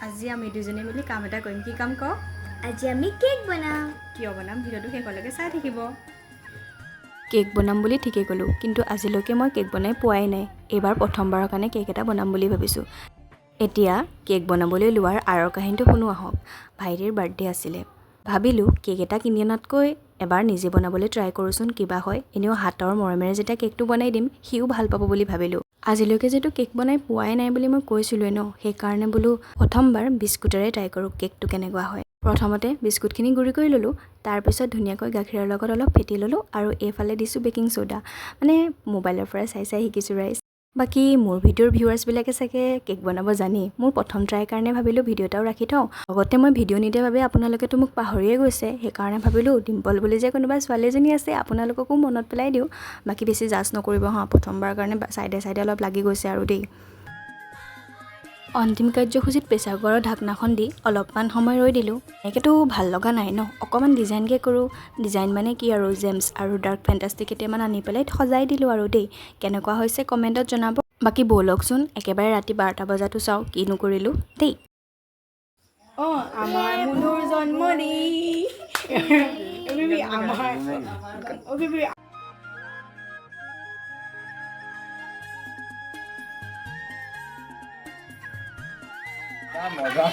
আজি আমি দুজনে মিলি কাম এটা কৰিম কি কাম ক আজি আমি কেক বনাম কিয় বনাম ভিডিঅ'টো শেষলৈকে চাই থাকিব কেক বনাম বুলি ঠিকেই ক'লোঁ কিন্তু আজিলৈকে মই কেক বনাই পোৱাই নাই এইবাৰ প্ৰথমবাৰৰ কাৰণে কেক এটা বনাম বুলি ভাবিছোঁ এতিয়া কেক বনাবলৈ লোৱাৰ আঁৰৰ কাহিনীটো শুনো আহক ভাইটিৰ বাৰ্থডে আছিলে ভাবিলোঁ কেক এটা কিনি অনাতকৈ এবাৰ নিজে বনাবলৈ ট্ৰাই কৰোঁচোন কিবা হয় এনেও হাতৰ মৰমেৰে যেতিয়া কেকটো বনাই দিম সিও ভাল পাব বুলি ভাবিলোঁ আজিলৈকে যিহেতু কেক বনাই পোৱাই নাই বুলি মই কৈছিলোঁৱে ন সেইকাৰণে বোলো প্ৰথমবাৰ বিস্কুটেৰে ট্ৰাই কৰোঁ কেকটো কেনেকুৱা হয় প্ৰথমতে বিস্কুটখিনি গুড়ি কৰি ল'লোঁ তাৰপিছত ধুনীয়াকৈ গাখীৰৰ লগত অলপ ফেটি ল'লোঁ আৰু এইফালে দিছোঁ বেকিং ছ'ডা মানে মোবাইলৰ পৰা চাই শিকিছোঁ ৰাইজ বাকী মোৰ ভিডিঅ'ৰ ভিউৱাৰ্ছবিলাকে চাগে কেক বনাব জানি মোৰ প্ৰথম ট্ৰাইৰ কাৰণে ভাবিলোঁ ভিডিঅ' এটাও ৰাখি থওঁ লগতে মই ভিডিঅ' নিদিয়া বাবে আপোনালোকেতো মোক পাহৰিয়ে গৈছে সেইকাৰণে ভাবিলোঁ ডিম্পল বুলি যে কোনোবা ছোৱালী এজনী আছে আপোনালোককো মনত পেলাই দিওঁ বাকী বেছি জাজ নকৰিব হা প্ৰথমবাৰৰ কাৰণে চাইডে অলপ লাগি গৈছে আৰু দেই অন্তিম কাৰ্যসূচীত প্ৰেছাৰ কুকাৰৰ ঢাকনাখন দি অলপমান সময় ৰৈ দিলোঁ এনেকৈতো ভাল লগা নাই ন অকণমান ডিজাইনকৈ কৰোঁ ডিজাইন মানে কি আৰু জেমছ আৰু ডাৰ্ক ফেণ্টাষ্টি কেইটামান আনি পেলাই সজাই দিলোঁ আৰু দেই কেনেকুৱা হৈছে কমেণ্টত জনাব বাকী ব'লকচোন একেবাৰে ৰাতি 12টা বজাতো চাওঁ কিনো কৰিলোঁ দেই আমাৰ মুনুৰ জন্মদিন আমাৰ মজা